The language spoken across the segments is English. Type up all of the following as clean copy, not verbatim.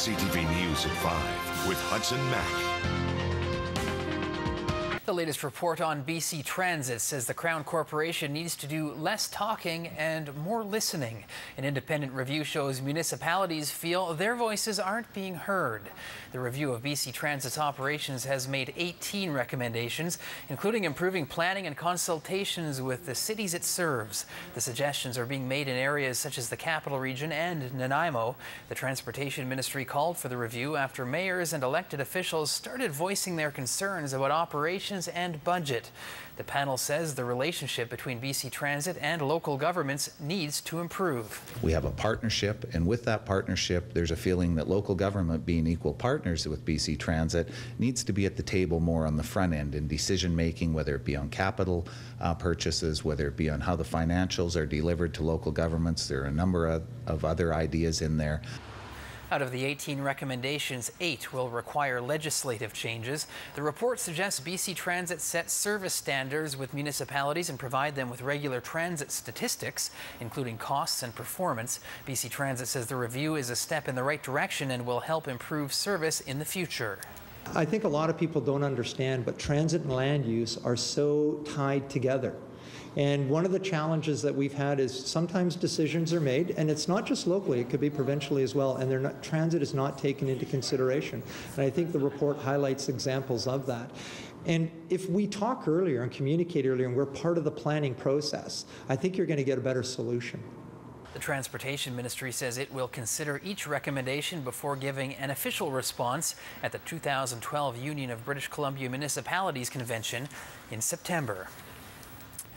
CTV News at 5 with Hudson Mack. The latest report on BC Transit says the Crown Corporation needs to do less talking and more listening. An independent review shows municipalities feel their voices aren't being heard. The review of BC Transit's operations has made 18 recommendations, including improving planning and consultations with the cities it serves. The suggestions are being made in areas such as the Capital Region and Nanaimo. The Transportation Ministry called for the review after mayors and elected officials started voicing their concerns about operations and budget. The panel says the relationship between BC Transit and local governments needs to improve. We have a partnership, and with that partnership, there's a feeling that local government, being equal partners with BC Transit, needs to be at the table more on the front end in decision making, whether it be on capital purchases, whether it be on how the financials are delivered to local governments. There are a number of other ideas in there. Out of the 18 recommendations, 8 will require legislative changes. The report suggests BC Transit set service standards with municipalities and provide them with regular transit statistics, including costs and performance. BC Transit says the review is a step in the right direction and will help improve service in the future. I think a lot of people don't understand, but transit and land use are so tied together. And one of the challenges that we've had is sometimes decisions are made, and it's not just locally, it could be provincially as well, and transit is not taken into consideration. And I think the report highlights examples of that. And if we talk earlier and communicate earlier and we're part of the planning process, I think you're going to get a better solution. The Transportation Ministry says it will consider each recommendation before giving an official response at the 2012 Union of British Columbia Municipalities Convention in September.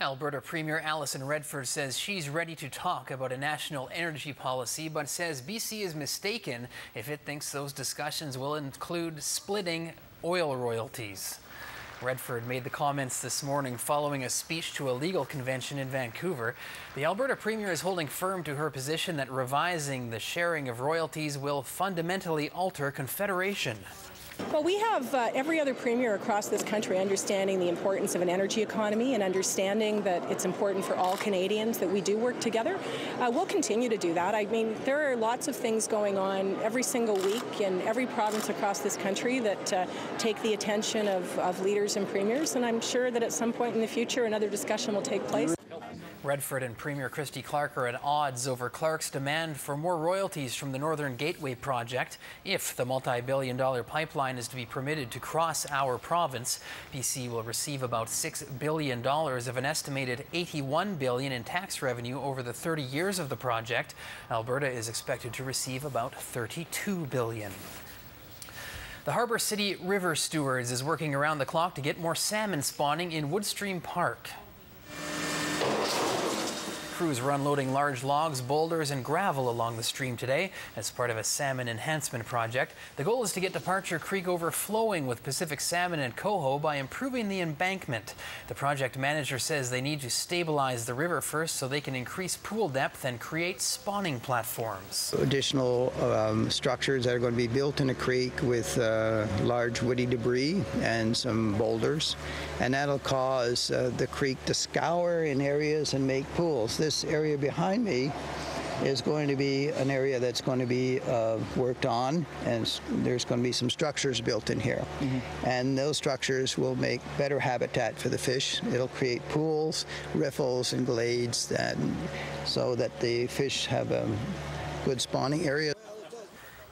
Alberta Premier Alison Redford says she's ready to talk about a national energy policy, but says BC is mistaken if it thinks those discussions will include splitting oil royalties. Redford made the comments this morning following a speech to a legal convention in Vancouver. The Alberta Premier is holding firm to her position that revising the sharing of royalties will fundamentally alter Confederation. Well, we have every other premier across this country understanding the importance of an energy economy and understanding that it's important for all Canadians that we do work together. We'll continue to do that. I mean, there are lots of things going on every single week in every province across this country that take the attention of leaders and premiers, and I'm sure that at some point in the future another discussion will take place. Redford and Premier Christy Clark are at odds over Clark's demand for more royalties from the Northern Gateway project. If the multi-billion-dollar pipeline is to be permitted to cross our province, BC will receive about $6 billion of an estimated $81 billion in tax revenue over the 30 years of the project. Alberta is expected to receive about $32 billion. The Harbour City River Stewards is working around the clock to get more salmon spawning in Woodstream Park. Crews are unloading large logs, boulders, and gravel along the stream today as part of a Salmon Enhancement project. The goal is to get Departure Creek overflowing with Pacific salmon and coho by improving the embankment. The project manager says they need to stabilize the river first so they can increase pool depth and create spawning platforms. Additional structures that are going to be built in a creek with large woody debris and some boulders, and that'll cause the creek to scour in areas and make pools. This area behind me is going to be an area that's going to be worked on, and there's going to be some structures built in here. And those structures will make better habitat for the fish. It'll create pools, riffles, and glades so that the fish have a good spawning area.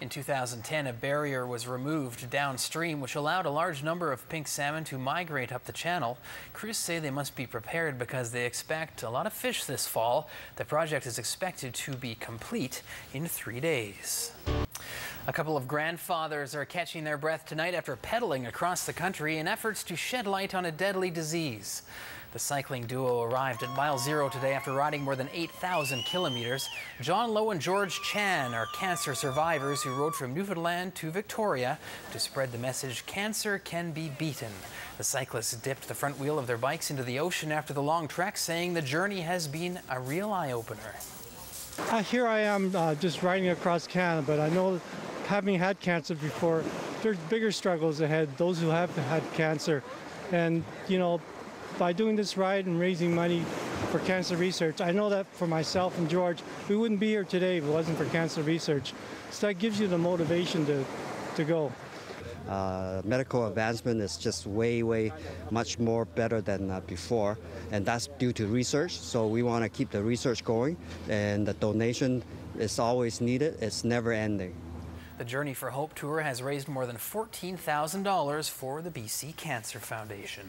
In 2010, a barrier was removed downstream, which allowed a large number of pink salmon to migrate up the channel. Crews say they must be prepared because they expect a lot of fish this fall. The project is expected to be complete in 3 days. A couple of grandfathers are catching their breath tonight after pedaling across the country in efforts to shed light on a deadly disease. The cycling duo arrived at mile zero today after riding more than 8,000 kilometers. John Lowe and George Chan are cancer survivors who rode from Newfoundland to Victoria to spread the message cancer can be beaten. The cyclists dipped the front wheel of their bikes into the ocean after the long trek, saying the journey has been a real eye-opener. Here I am just riding across Canada, but I know having had cancer before, there's bigger struggles ahead, those who have had cancer. And, you know, by doing this ride and raising money for cancer research. I know that for myself and George, we wouldn't be here today if it wasn't for cancer research. So that gives you the motivation to go. Medical advancement is just way much more better than before, and that's due to research. So we want to keep the research going, and the donation is always needed. It's never ending. The Journey for Hope tour has raised more than $14,000 for the BC Cancer Foundation.